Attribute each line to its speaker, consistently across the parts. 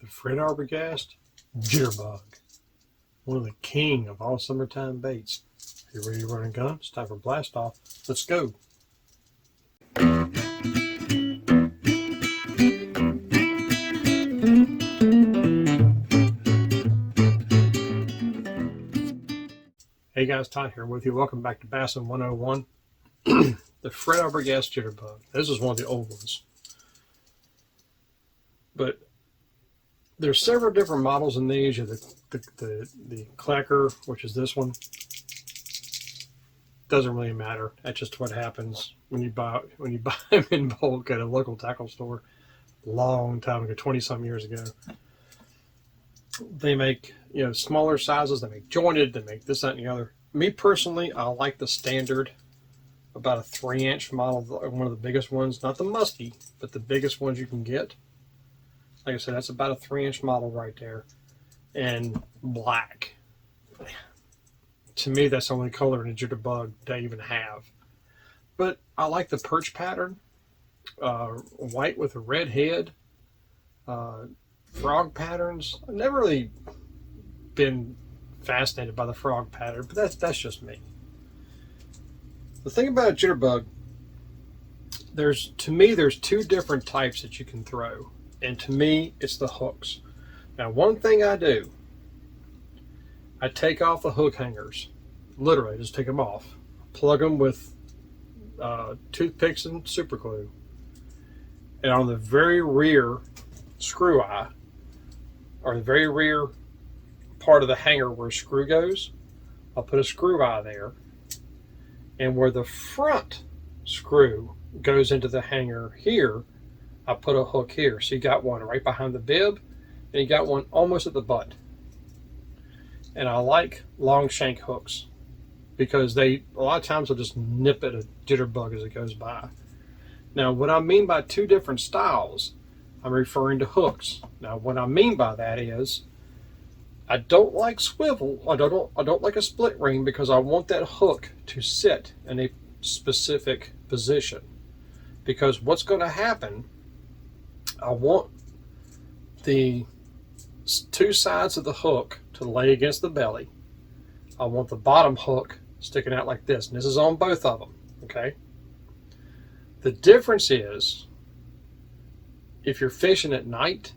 Speaker 1: the Arbogast Jitterbug, one of the king of all summertime baits. Are you ready to run a gun? It's time for blast off. Let's go. Hey guys, Todd here with you. Welcome back to Bassin 101. The Arbogast Jitterbug. This is one of the old ones. But there's several different models in these. You have the clacker, which is this one. Doesn't really matter. That's just what happens when you buy them in bulk at a local tackle store. Long time ago, 20-some years ago. They make smaller sizes. They make jointed. They make this, that, and the other. Me personally, I like the standard, about a 3-inch model, one of the biggest ones. Not the musky, but the biggest ones you can get. Like I said, that's about a 3-inch model right there. And black. To me, that's the only color in a Jitterbug they even have. But I like the perch pattern. White with a red head. Frog patterns. I've never really been fascinated by the frog pattern, but that's just me. The thing about a Jitterbug, to me, there's two different types that you can throw. And to me, it's the hooks. Now, one thing I do, I take off the hook hangers. Literally, just take them off. Plug them with toothpicks and super glue. And on the very rear screw eye, or the very rear part of the hanger where a screw goes, I'll put a screw eye there. And where the front screw goes into the hanger here, I put a hook here. So you got one right behind the bib, and you got one almost at the butt. And I like long shank hooks because a lot of times will just nip at a Jitterbug as it goes by. Now, what I mean by two different styles, I'm referring to hooks. Now, what I mean by that is, I don't like swivel. I don't like a split ring because I want that hook to sit in a specific position. Because what's going to happen, I want the two sides of the hook to lay against the belly. I want the bottom hook sticking out like this. And this is on both of them, okay? The difference is, if you're fishing at night,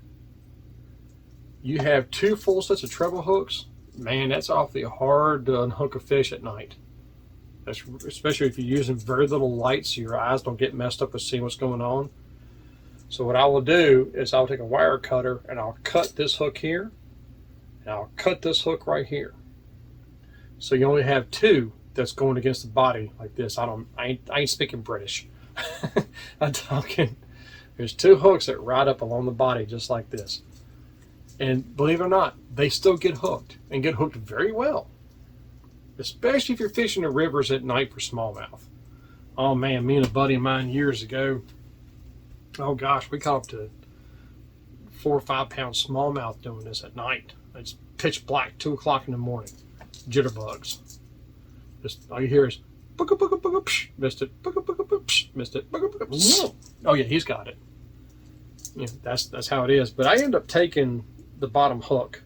Speaker 1: you have two full sets of treble hooks. Man, that's awfully hard to unhook a fish at night. That's especially if you're using very little light so your eyes don't get messed up with seeing what's going on. So what I will do is I'll take a wire cutter and I'll cut this hook here, and I'll cut this hook right here. So you only have two that's going against the body like this. I ain't speaking British. I'm talking, there's two hooks that ride up along the body just like this. And believe it or not, they still get hooked, and get hooked very well. Especially if you're fishing the rivers at night for smallmouth. Oh man, me and a buddy of mine years ago, oh gosh, we caught up to 4 or 5 pound smallmouth doing this at night. It's pitch black, 2 o'clock in the morning. Jitterbugs. Just all you hear is booga booga booga psh, missed it, booga booga booga psh, missed it, booga booga psh. Oh yeah, he's got it. Yeah, that's how it is. But I end up taking the bottom hook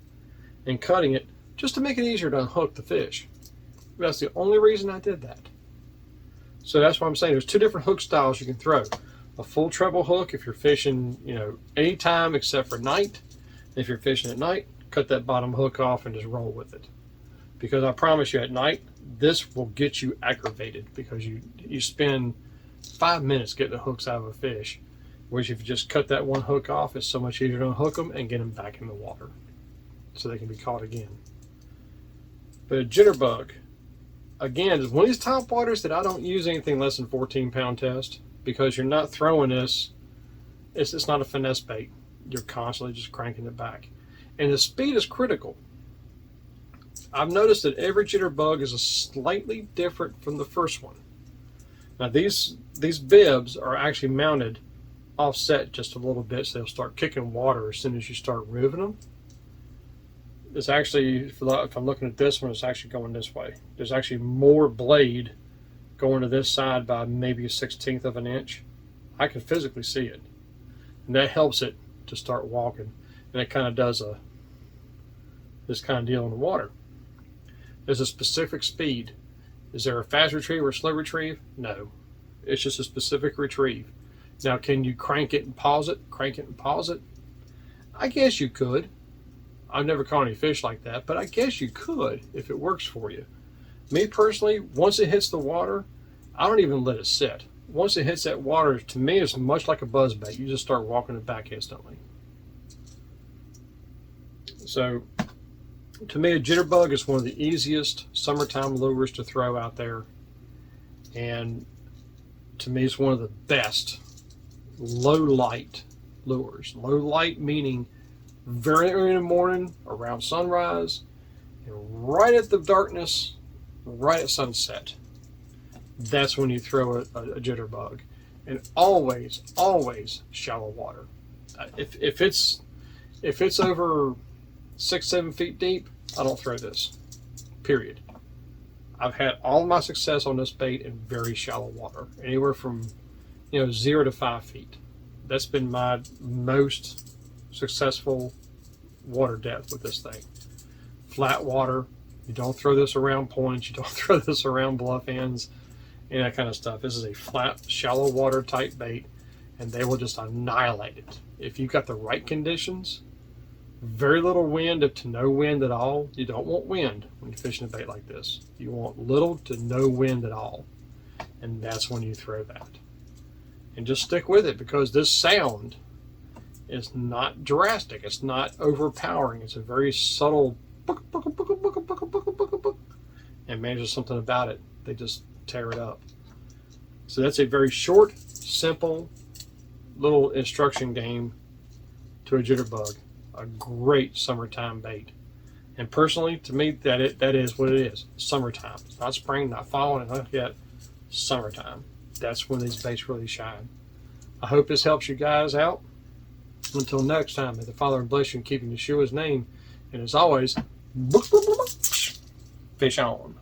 Speaker 1: and cutting it just to make it easier to unhook the fish. That's the only reason I did that. So that's what I'm saying. There's two different hook styles you can throw. A full treble hook if you're fishing, anytime except for night. If you're fishing at night, cut that bottom hook off and just roll with it. Because I promise you, at night, this will get you aggravated because you spend 5 minutes getting the hooks out of a fish. Whereas if you just cut that one hook off, it's so much easier to unhook them and get them back in the water so they can be caught again. But a Jitterbug, again, is one of these top waters that I don't use anything less than 14-pound test because you're not throwing this. It's not a finesse bait. You're constantly just cranking it back. And the speed is critical. I've noticed that every Jitterbug is slightly different from the first one. Now these bibs are actually mounted offset just a little bit, so they'll start kicking water as soon as you start moving them. It's actually, if I'm looking at this one, it's actually going this way. There's actually more blade going to this side by maybe a 1/16 of an inch. I can physically see it. And that helps it to start walking. and it kind of does this kind of deal in the water. There's a specific speed. Is there a fast retrieve or slow retrieve? No. It's just a specific retrieve. Now, can you crank it and pause it? Crank it and pause it? I guess you could. I've never caught any fish like that, but I guess you could if it works for you. Me personally, once it hits the water, I don't even let it sit. Once it hits that water, to me, it's much like a buzzbait. You just start walking it back instantly. So, to me, a jitterbug is one of the easiest summertime lures to throw out there. And to me, it's one of the best low light lures. Low light meaning very early in the morning, around sunrise, and right at the darkness, right at sunset. That's when you throw a jitterbug. And always, always shallow water. If it's over 6-7 feet deep, I don't throw this. Period. I've had all my success on this bait in very shallow water, anywhere from 0 to 5 feet. That's been my most successful water depth with this thing. Flat water. You don't throw this around points. You don't throw this around bluff ends, and that kind of stuff. This is a flat, shallow water type bait, and they will just annihilate it. If you've got the right conditions, very little wind to no wind at all. You don't want wind when you're fishing a bait like this. You want little to no wind at all, and that's when you throw that. And just stick with it, because this sound is not drastic. It's not overpowering. It's a very subtle and man, there's something about it. They just tear it up. So that's a very short, simple little instruction game to a jitterbug. A great summertime bait. And personally, to me, that is what it is. Summertime. It's not spring, not fall, and not yet. Summertime. That's when these baits really shine. I hope this helps you guys out. Until next time, may the Father bless you and keep in Yeshua's name. And as always, fish on.